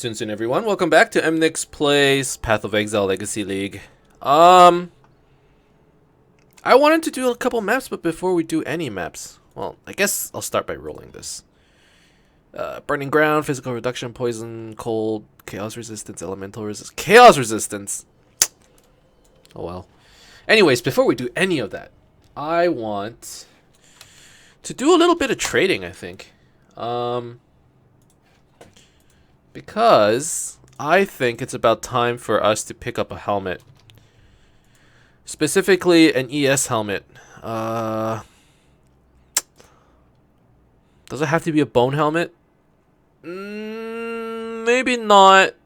Soon, everyone. Welcome back to Emnix Plays Path of Exile Legacy League. I wanted to do a couple maps, but before we do any maps, well, I guess I'll start by rolling this. Burning Ground, Physical Reduction, Poison, Cold, Chaos Resistance, Elemental Resistance. Chaos Resistance! Oh well. Anyways, before we do any of that, I want to do a little bit of trading, I think. Because I think it's about time for us to pick up a helmet. Specifically, an ES helmet. Does it have to be a bone helmet? Maybe not.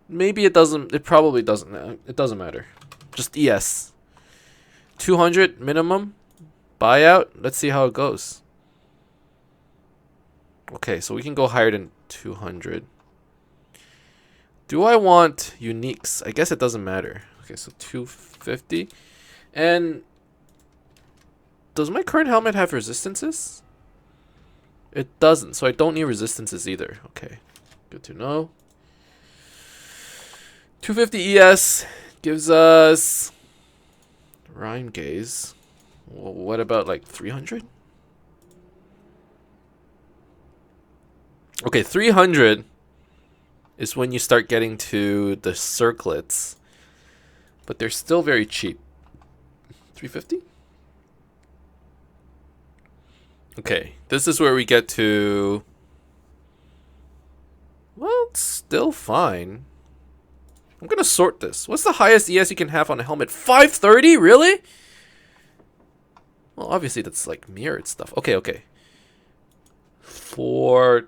Maybe it doesn't. It probably doesn't. It doesn't matter. Just ES. 200 minimum. Buyout. Let's see how it goes. Okay, so we can go higher than 200. Do I want uniques? I guess it doesn't matter. Okay, so 250. And does my current helmet have resistances? It doesn't, so I don't need resistances either. Okay, good to know. 250 ES gives us Rhyme Gaze. Well, what about like 300? Okay, 300 is when you start getting to the circlets, but they're still very cheap. 350? Okay, this is where we get to, well, it's still fine. I'm gonna sort this. What's the highest ES you can have on a helmet? 530? Really? Well, obviously that's like mirrored stuff. Okay. 450.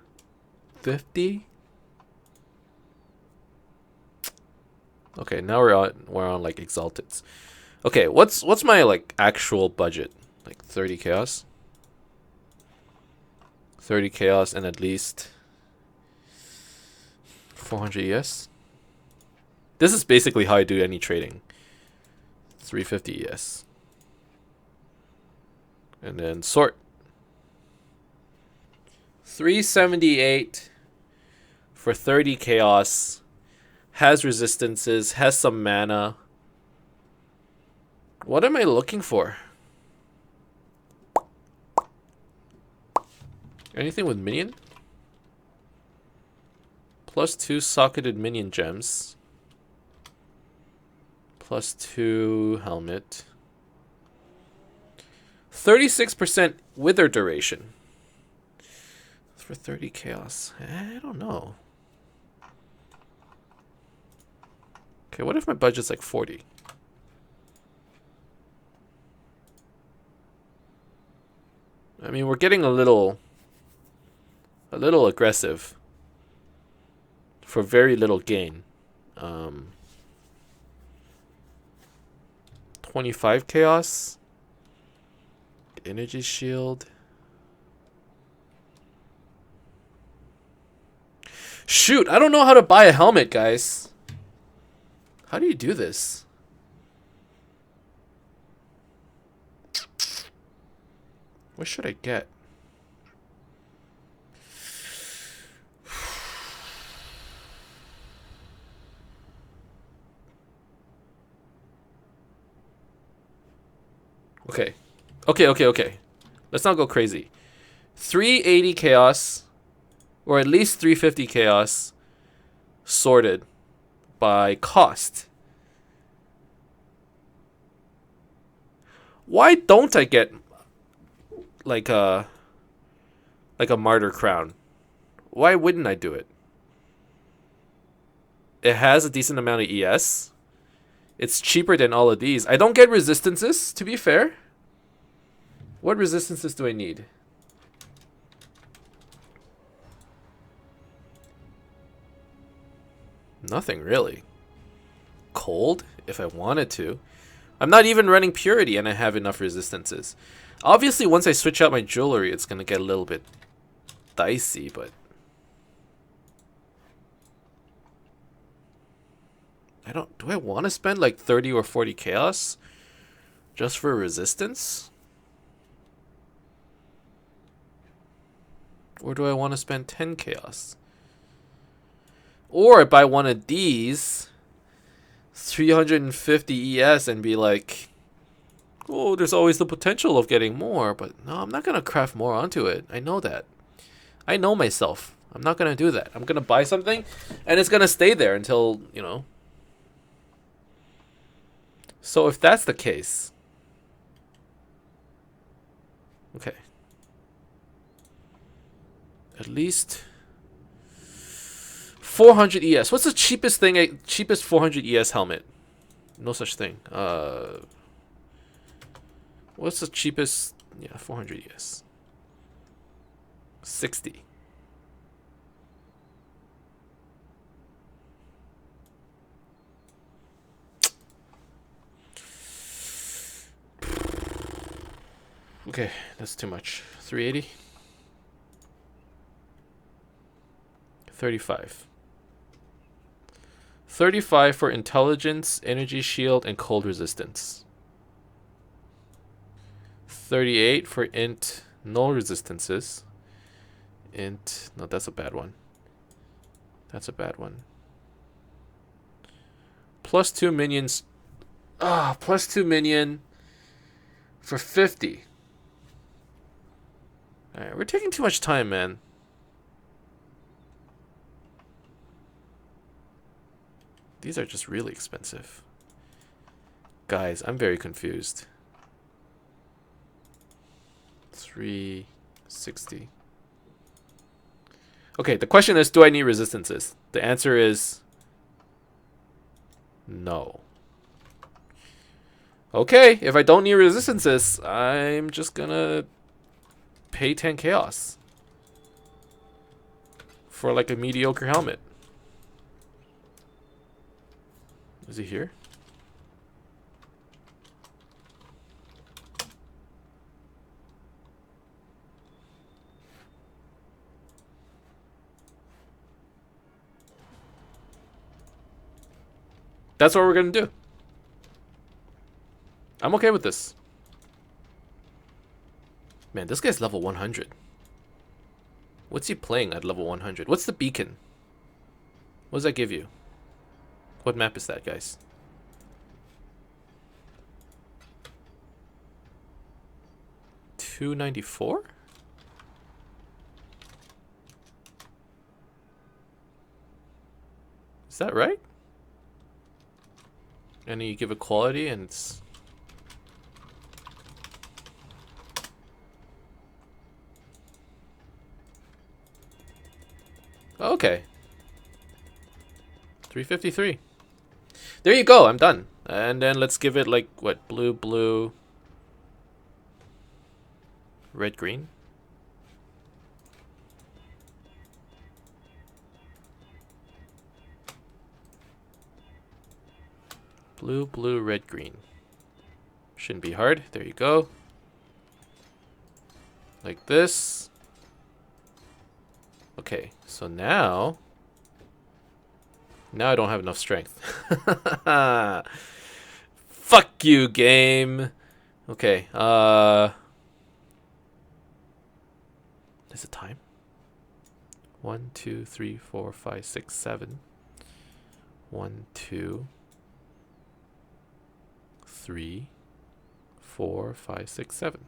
Okay, now we're on like exalteds. Okay, what's my like actual budget? Like 30 chaos. 30 chaos and at least 400 ES. This is basically how I do any trading. 350 ES. And then sort. 378 for 30 chaos. Has resistances, has some mana. What am I looking for? Anything with minion? +2 socketed minion gems. +2 helmet. 36% wither duration. For 30 chaos. I don't know. Okay, what if my budget's like 40? I mean, we're getting a little aggressive for very little gain. 25 chaos. Energy shield. Shoot, I don't know how to buy a helmet, guys. How do you do this? What should I get? Okay. Let's not go crazy. 380 chaos, or at least 350 chaos, sorted by cost. Why don't I get like a martyr crown? Why wouldn't I do it? It has a decent amount of ES. It's cheaper than all of these. I don't get resistances, to be fair. What resistances do I need? Nothing really. Cold, if I wanted to. I'm not even running purity and I have enough resistances. Obviously, once I switch out my jewelry, it's going to get a little bit dicey, but do I want to spend like 30 or 40 chaos just for resistance? Or do I want to spend 10 chaos? Or I buy one of these 350 ES and be like, oh, there's always the potential of getting more, but no, I'm not gonna craft more onto it. I know that. I know myself. I'm not gonna do that. I'm gonna buy something and it's gonna stay there until, you know. So if that's the case, okay. At least 400 ES. What's the cheapest thing? Cheapest 400 ES helmet? No such thing. What's the cheapest? Yeah, 400 ES. 60. Okay, that's too much. 380. 35. 35 for intelligence, energy shield, and cold resistance. 38 for int null resistances. Int, no, that's a bad one. That's a bad one. Plus 2 minions. Plus 2 minion for 50. Alright, we're taking too much time, man. These are just really expensive. Guys, I'm very confused. 360. Okay, the question is, do I need resistances? The answer is no. Okay, if I don't need resistances, I'm just gonna pay 10 chaos for like a mediocre helmet. Is he here? That's what we're gonna do. I'm okay with this. Man, this guy's level 100. What's he playing at level 100? What's the beacon? What does that give you? What map is that, guys? $294? Is that right? And you give it quality and it's... Okay. 353. There you go, I'm done. And then let's give it like, what, blue, red, green? Blue, red, green. Shouldn't be hard. There you go. Like this. Okay, so now I don't have enough strength. Fuck you, game. Okay, is it time? 1, 2, 3, 4, 5, 6, 7. 1, 2, 3, 4, 5, 6, 7.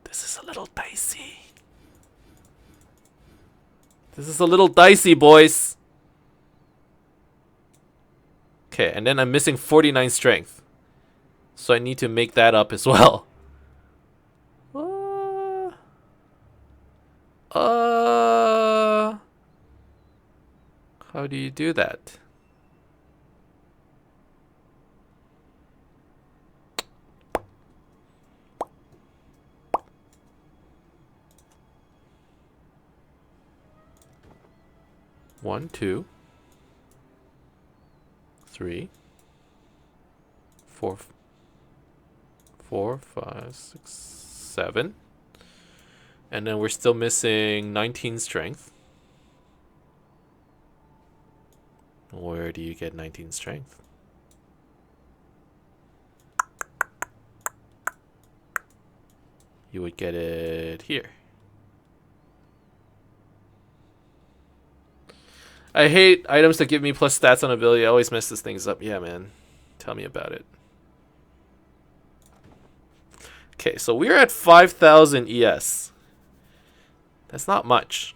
This is a little dicey. This is a little dicey, boys. Okay, and then I'm missing 49 strength. So I need to make that up as well. How do you do that? One, 2, 3, 4, 4, 5, 6, 7. And then we're still missing 19 strength. Where do you get 19 strength? You would get it here. I hate items that give me plus stats on ability. I always mess these things up. Yeah, man. Tell me about it. Okay, so we're at 5,000 ES. That's not much.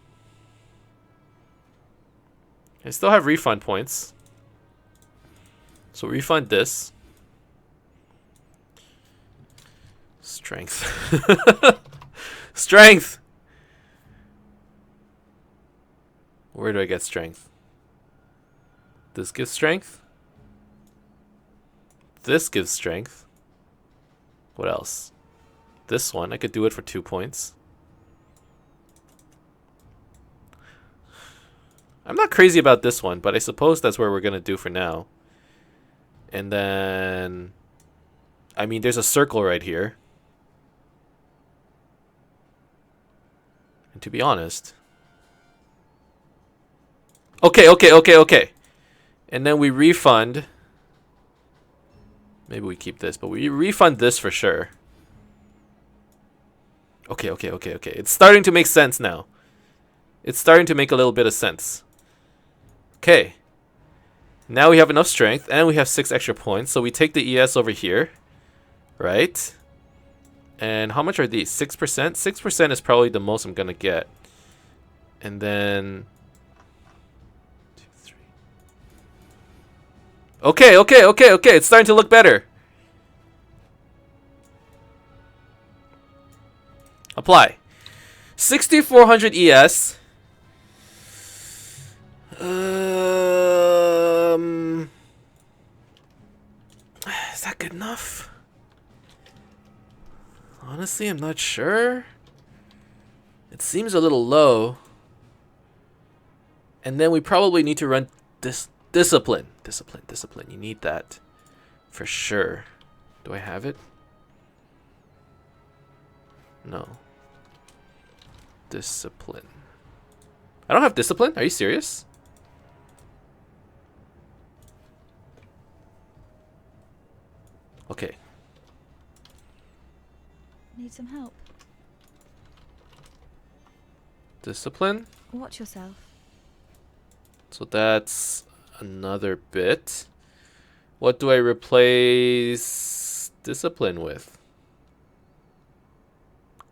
I still have refund points. So refund this. Strength. Strength! Where do I get strength? This gives strength. This gives strength. What else? This one, I could do it for 2 points. I'm not crazy about this one, but I suppose that's where we're going to do for now. And then... I mean, there's a circle right here. And to be honest... Okay. And then we refund... Maybe we keep this, but we refund this for sure. Okay. It's starting to make sense now. It's starting to make a little bit of sense. Okay. Now we have enough strength, and we have 6 extra points, so we take the ES over here. Right? And how much are these? 6%? 6% is probably the most I'm gonna get. And then... 2, 3... Okay. It's starting to look better. Apply. 6,400 ES. Is that good enough? Honestly, I'm not sure. It seems a little low. And then we probably need to run this discipline. Discipline. You need that for sure. Do I have it? No. Discipline. I don't have discipline? Are you serious? Okay. Need some help. Discipline. Watch yourself. So that's another bit. What do I replace discipline with?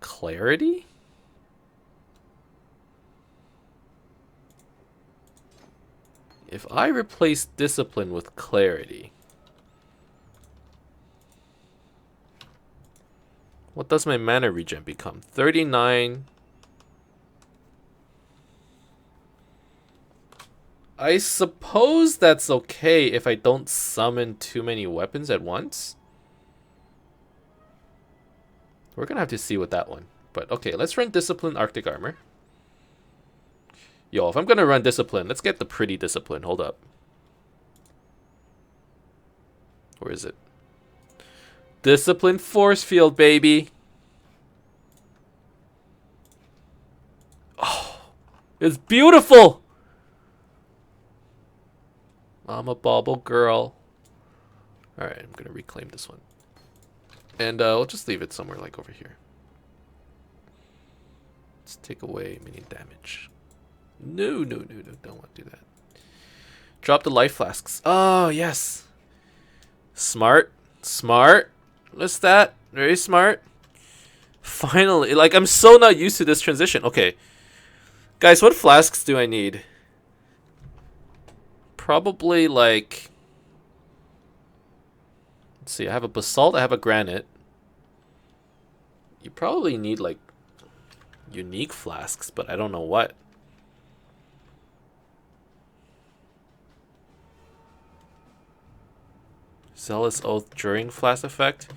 Clarity? If I replace discipline with clarity, what does my mana regen become? 39. I suppose that's okay if I don't summon too many weapons at once. We're gonna have to see with that one. But okay, let's run Discipline Arctic Armor. Yo, if I'm gonna run Discipline, let's get the pretty Discipline. Hold up. Where is it? Discipline Force Field, baby. Oh, it's beautiful. I'm a bauble girl. Alright, I'm gonna reclaim this one. And we'll just leave it somewhere like over here. Let's take away minion damage. No, don't want to do that. Drop the life flasks. Oh, yes. Smart. What's that? Very smart. Finally. Like, I'm so not used to this transition. Okay. Guys, what flasks do I need? Probably, like... Let's see, I have a basalt, I have a granite. You probably need, like, unique flasks, but I don't know what. Zealous Oath during flask effect.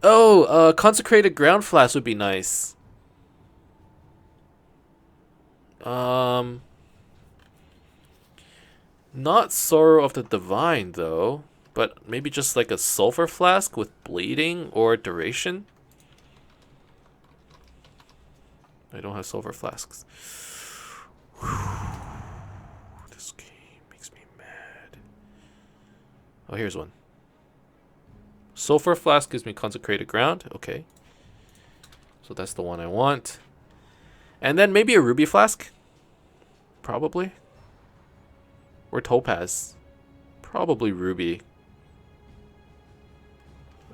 Oh, consecrated ground flask would be nice. Not Sorrow of the Divine, though. But maybe just like a sulfur flask with bleeding or duration. I don't have sulfur flasks. This game makes me mad. Oh, here's one. Sulfur flask gives me consecrated ground. Okay. So that's the one I want. And then maybe a ruby flask. Probably. Or topaz. Probably ruby.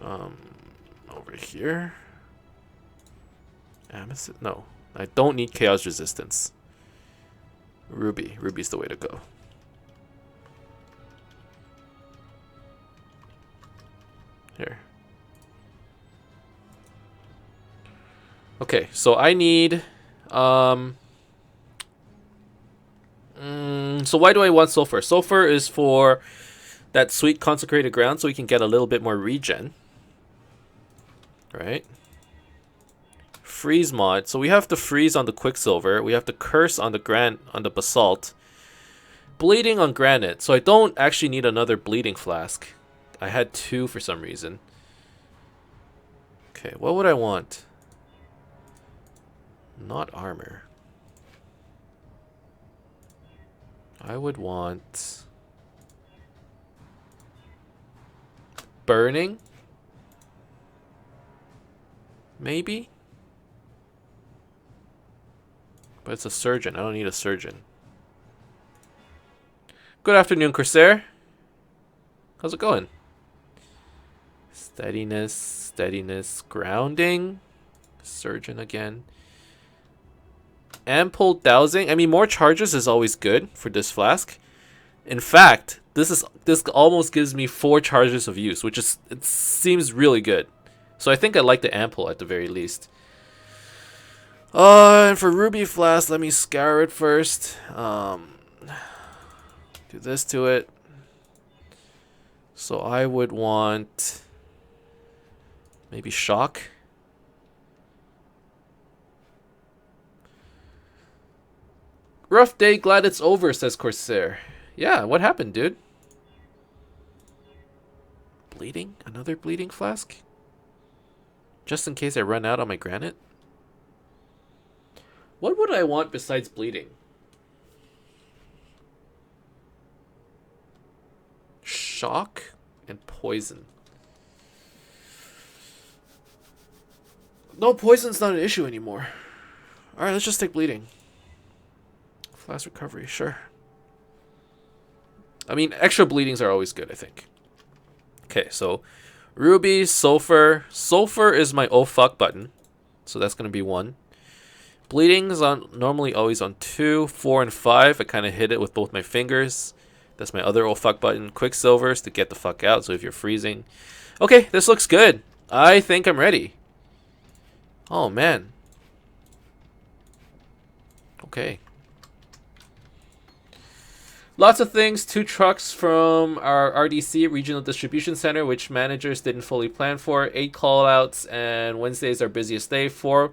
Over here. Amethyst? No. I don't need chaos resistance. Ruby. Ruby's the way to go. Here. Okay, so I need... so why do I want sulfur? Sulfur is for that sweet consecrated ground so we can get a little bit more regen. Right? Freeze mod. So we have to freeze on the quicksilver. We have to curse on the basalt. Bleeding on granite. So I don't actually need another bleeding flask. I had 2 for some reason. Okay, what would I want? Not armor. I would want burning. Maybe? But it's a surgeon. I don't need a surgeon. Good afternoon, Corsair. How's it going? Steadiness, steadiness, grounding. Surgeon again. Ample dowsing. I mean, more charges is always good for this flask. In fact, this almost gives me 4 charges of use, which is it seems really good. So I think I like the ample at the very least. And for ruby flask, let me scour it first. Do this to it. So I would want maybe shock. Rough day, glad it's over, says Corsair. Yeah, what happened, dude? Bleeding? Another bleeding flask? Just in case I run out on my granite? What would I want besides bleeding? Shock and poison. No, poison's not an issue anymore. Alright, let's just take bleeding. Flask recovery, sure. I mean, extra bleedings are always good, I think. Okay, so ruby, sulfur. Sulfur is my oh fuck button. So that's going to be 1. Bleeding is on normally always on 2, 4, and 5. I kind of hit it with both my fingers. That's my other oh fuck button. Quicksilver is to get the fuck out, so if you're freezing. Okay, this looks good. I think I'm ready. Oh, man. Okay. Lots of things. 2 trucks from our RDC, Regional Distribution Center, which managers didn't fully plan for. 8 callouts, and Wednesday is our busiest day. 4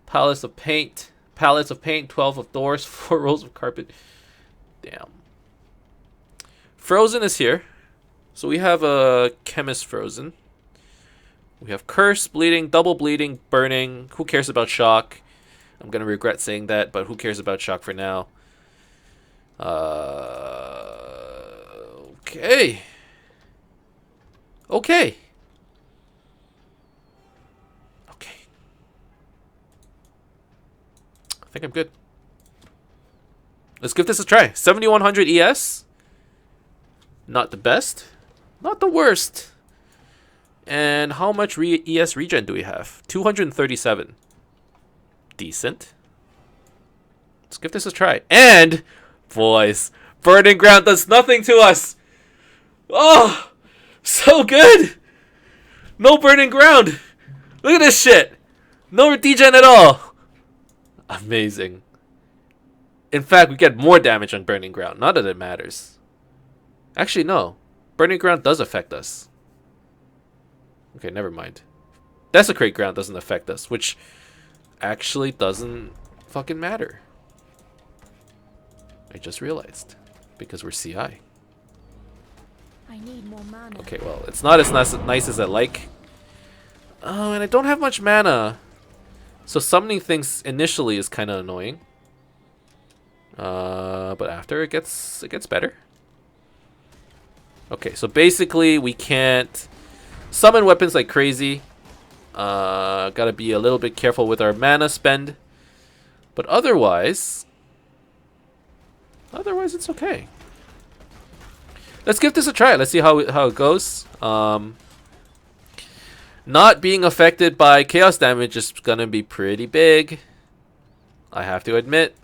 pallets of paint. 12 of doors, 4 rolls of carpet. Damn. Frozen is here. So we have a chemist frozen. We have curse, bleeding, double bleeding, burning. Who cares about shock? I'm going to regret saying that, but who cares about shock for now? Okay. Okay. Okay. I think I'm good. Let's give this a try. 7100 ES. Not the best. Not the worst. And how much ES regen do we have? 237. Decent. Let's give this a try. And, boys, Burning Ground does nothing to us. Oh, so good. No Burning Ground. Look at this shit. No degen at all. Amazing. In fact, we get more damage on Burning Ground. Not that it matters. Actually, no. Burning Ground does affect us. Okay, never mind. Desecrate Ground doesn't affect us, which actually doesn't fucking matter. I just realized. Because we're CI. I need more mana. Okay, well, it's not as nice as I like. Oh, and I don't have much mana. So summoning things initially is kind of annoying. But after it gets better. Okay, so basically we can't summon weapons like crazy. Gotta be a little bit careful with our mana spend. But otherwise it's okay. let's give this a try. Let's see how it goes. Not being affected by chaos damage is gonna be pretty big, I have to admit.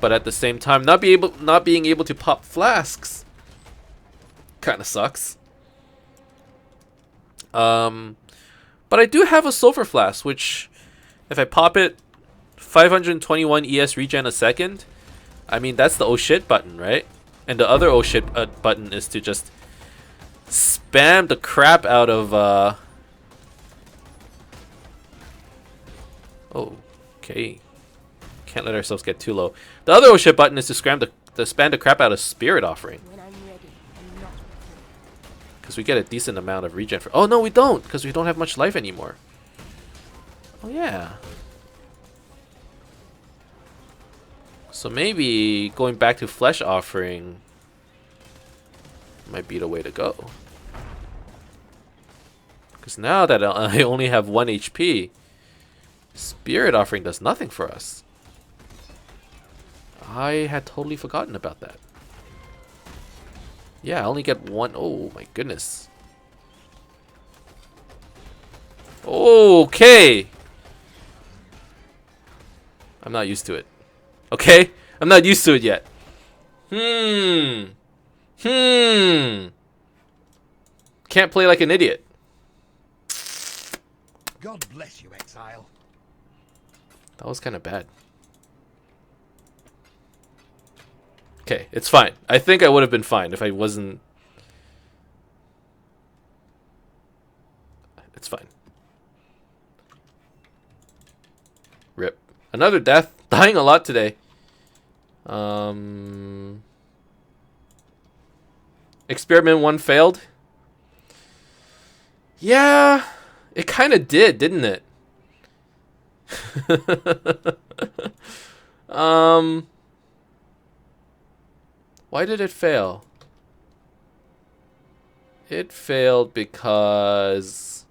But at the same time, not being able to pop flasks kind of sucks. But I do have a sulfur flask, which if I pop it, 521 ES regen a second. I mean, that's the oh shit button, right? And the other oh shit button is to just spam the crap out of oh, okay. Can't let ourselves get too low. The other oh shit button is to spam the crap out of Spirit Offering. Because we get a decent amount of regen for. Oh no, we don't, because we don't have much life anymore. Oh yeah. So maybe going back to Flesh Offering might be the way to go. Because now that I only have 1 HP, Spirit Offering does nothing for us. I had totally forgotten about that. Yeah, I only get 1. Oh my goodness. Okay. I'm not used to it. Okay? I'm not used to it yet. Can't play like an idiot. God bless you, Exile. That was kind of bad. Okay, it's fine. I think I would have been fine if I wasn't... It's fine. Rip. Another death. Dying a lot today. Experiment 1 failed. Yeah, it kind of did, didn't it? Why did it fail? It failed because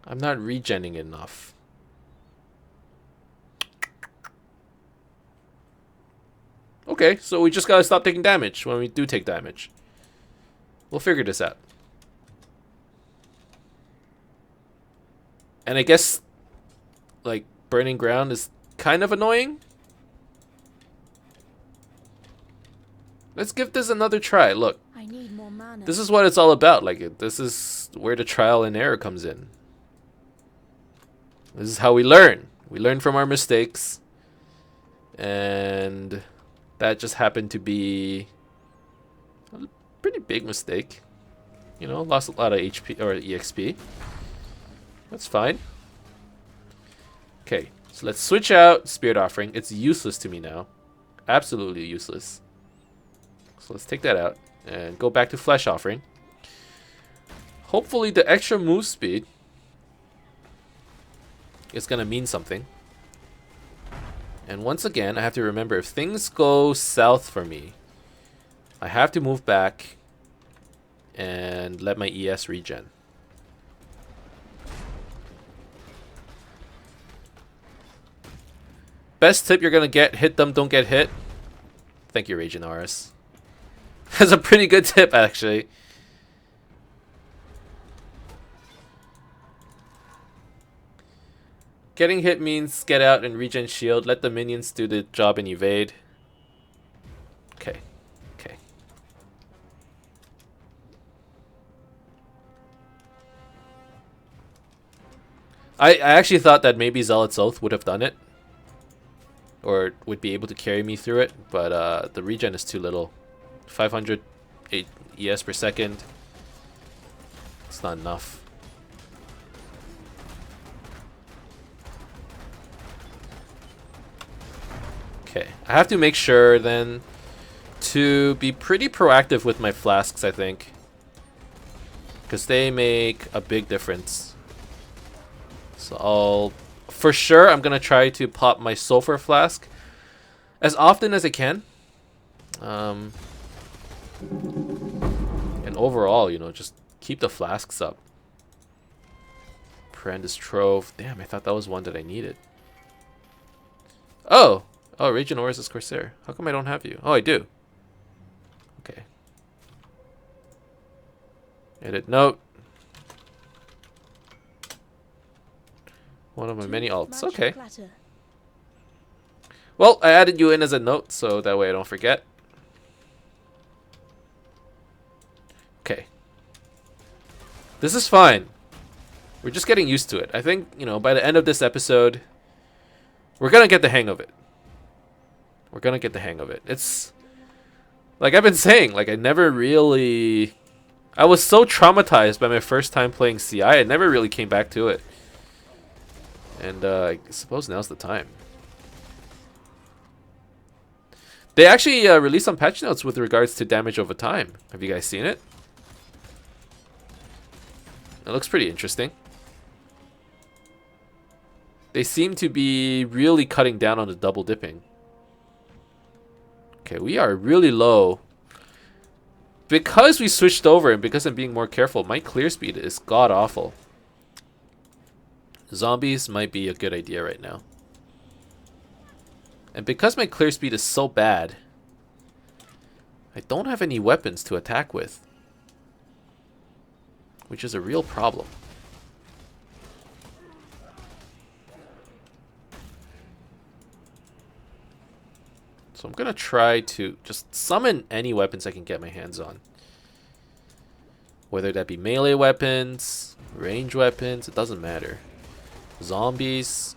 I'm not regenning enough. Okay, so we just gotta stop taking damage when we do take damage. We'll figure this out. And I guess, like, burning ground is kind of annoying. Let's give this another try. Look, I need more mana. this is what it's all about. Like, this is where the trial and error comes in. This is how we learn. We learn from our mistakes. And that just happened to be a pretty big mistake. You know, lost a lot of HP or EXP. That's fine. Okay, so let's switch out Spirit Offering. It's useless to me now. Absolutely useless. So let's take that out and go back to Flesh Offering. Hopefully the extra move speed is going to mean something. And once again, I have to remember, if things go south for me, I have to move back and let my ES regen. Best tip you're going to get, hit them, don't get hit. Thank you, Raging Aris. That's a pretty good tip, actually. Getting hit means get out and regen shield. Let the minions do the job and evade. Okay. Okay. I actually thought that maybe Zealot's Oath would have done it. Or would be able to carry me through it. But the regen is too little. 500 ES per second. It's not enough. Okay, I have to make sure then to be pretty proactive with my flasks, I think. Because they make a big difference. So for sure, I'm going to try to pop my sulfur flask as often as I can. And overall, you know, just keep the flasks up. Prentice Trove. Damn, I thought that was one that I needed. Oh! Oh, Raging Auras is Corsair. How come I don't have you? Oh, I do. Okay. Edit note. One of my many alts. Okay. Well, I added you in as a note, so that way I don't forget. Okay. This is fine. We're just getting used to it. I think, you know, by the end of this episode, we're gonna get the hang of it. We're gonna get the hang of it. It's... like I've been saying, like I never really... I was so traumatized by my first time playing CI, I never really came back to it. And I suppose now's the time. They actually released some patch notes with regards to damage over time. Have you guys seen it? It looks pretty interesting. They seem to be really cutting down on the double dipping. Okay, we are really low. Because we switched over and because I'm being more careful, my clear speed is god-awful. Zombies might be a good idea right now. And because my clear speed is so bad, I don't have any weapons to attack with. Which is a real problem. So I'm gonna try to just summon any weapons I can get my hands on. Whether that be melee weapons, range weapons, it doesn't matter. Zombies.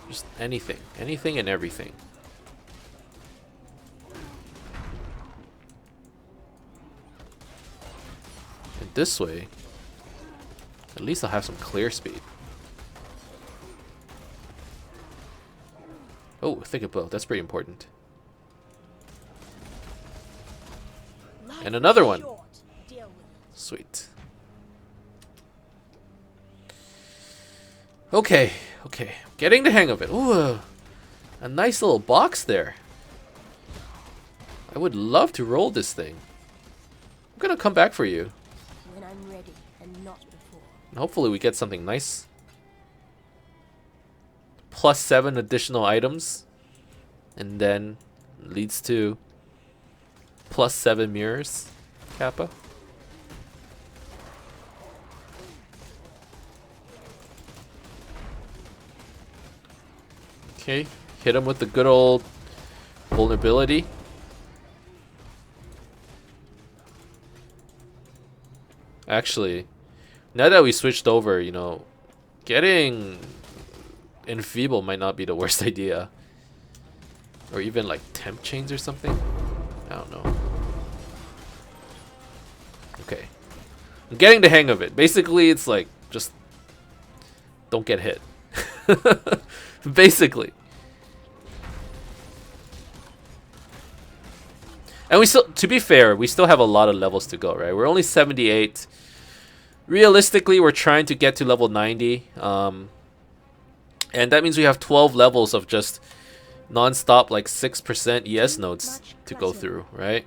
Just anything. Anything and everything. And this way, at least I'll have some clear speed. Oh, think of bow. That's pretty important. And another one. Sweet. Okay, okay. Getting the hang of it. Ooh, a nice little box there. I would love to roll this thing. I'm gonna come back for you. When I'm ready and not before. And hopefully we get something nice. +7 additional items. And then leads to +7 mirrors. Kappa. Okay, hit him with the good old vulnerability. Actually, now that we switched over, you know, getting enfeeble might not be the worst idea. Or even like temp chains or something. I don't know. Okay. I'm getting the hang of it. Basically, it's like, just don't get hit. Basically. And we still, to be fair, we still have a lot of levels to go, right? We're only 78. Realistically, we're trying to get to level 90. And that means we have 12 levels of just non-stop, like 6% ES nodes to go through, right?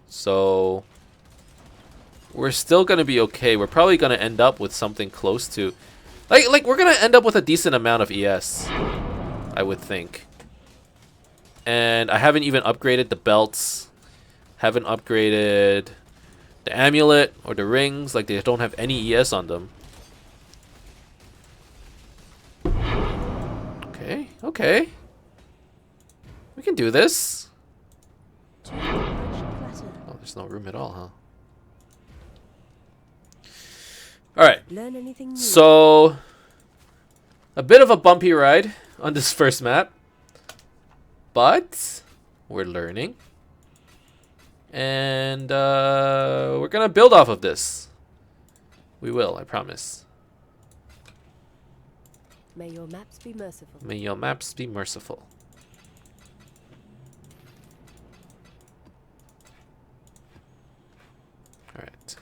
So we're still gonna be okay. We're probably gonna end up with something close to, like we're gonna end up with a decent amount of ES, I would think. And I haven't even upgraded the belts. Haven't upgraded the amulet or the rings. Like, they don't have any ES on them. Okay, okay. We can do this. Oh, there's no room at all, huh? Alright. So, a bit of a bumpy ride on this first map. But we're learning. And we're gonna build off of this. We will, I promise. May your maps be merciful. May your maps be merciful. Alright.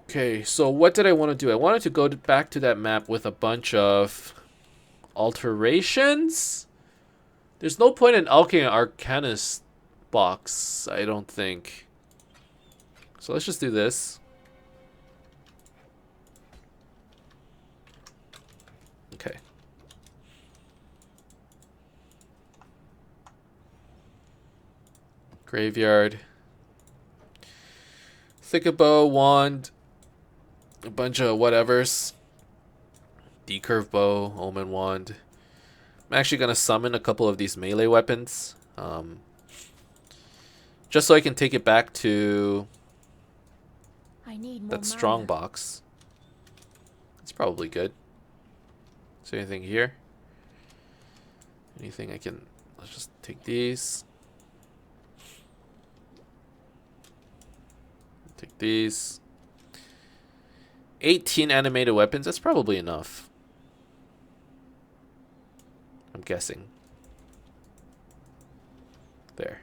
Okay, so what did I want to do? I wanted to go back to that map with a bunch of alterations. There's no point in alking an Arcanist box, I don't think. So let's just do this. Okay. Graveyard. Thicket bow, wand, a bunch of whatevers. Decurve bow, omen wand. I'm actually gonna summon a couple of these melee weapons, just so I can take it back to I need more that strong mana. box. It's probably good. Is there anything here? Anything I can? Let's just take these. Take these. 18 animated weapons. That's probably enough. I'm guessing. There.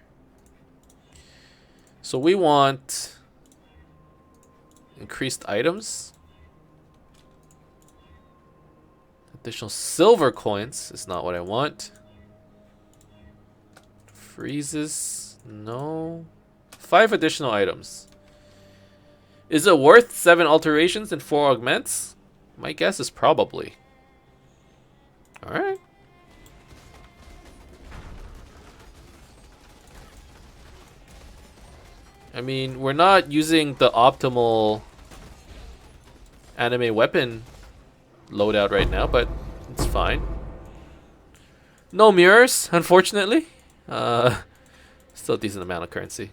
So we want increased items. Additional silver coins is not what I want. Freezes. No. 5 additional items. Is it worth 7 alterations and 4 augments? My guess is probably. Alright. I mean, we're not using the optimal anime weapon loadout right now, but it's fine. No mirrors, unfortunately. Still a decent amount of currency.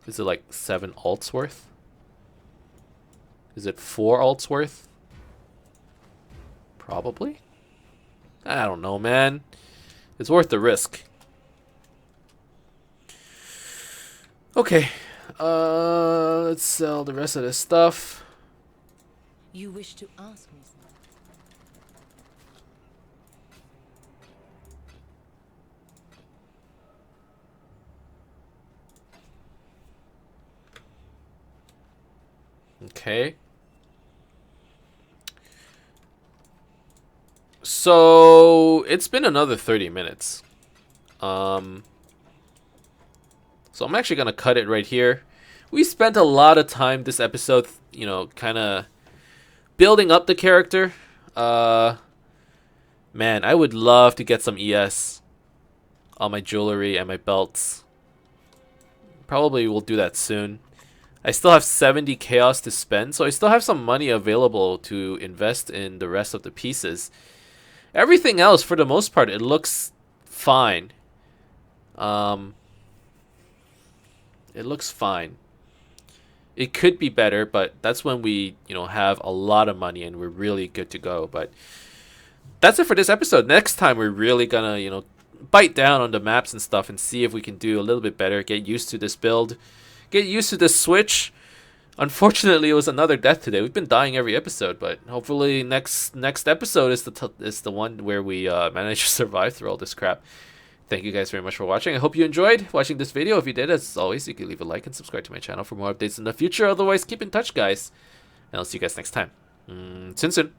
Is it like 7 alts worth? Is it 4 alts worth? Probably. I don't know, man. It's worth the risk. Okay. Let's sell the rest of this stuff. You wish to ask me something? Okay. So it's been another 30 minutes. So I'm actually gonna cut it right here. We spent a lot of time this episode, you know, kind of building up the character. Man, I would love to get some ES on my jewelry and my belts. Probably will do that soon. I still have 70 chaos to spend, so I still have some money available to invest in the rest of the pieces. Everything else, for the most part, it looks fine. It looks fine. It could be better, but that's when we, you know, have a lot of money and we're really good to go. But that's it for this episode. Next time, we're really gonna, you know, bite down on the maps and stuff and see if we can do a little bit better. Get used to this build. Get used to this switch. Unfortunately, it was another death today. We've been dying every episode, but hopefully next episode is the one where we manage to survive through all this crap. Thank you guys very much for watching. I hope you enjoyed watching this video. If you did, as always, you can leave a like and subscribe to my channel for more updates in the future. Otherwise, keep in touch, guys. And I'll see you guys next time. Soon.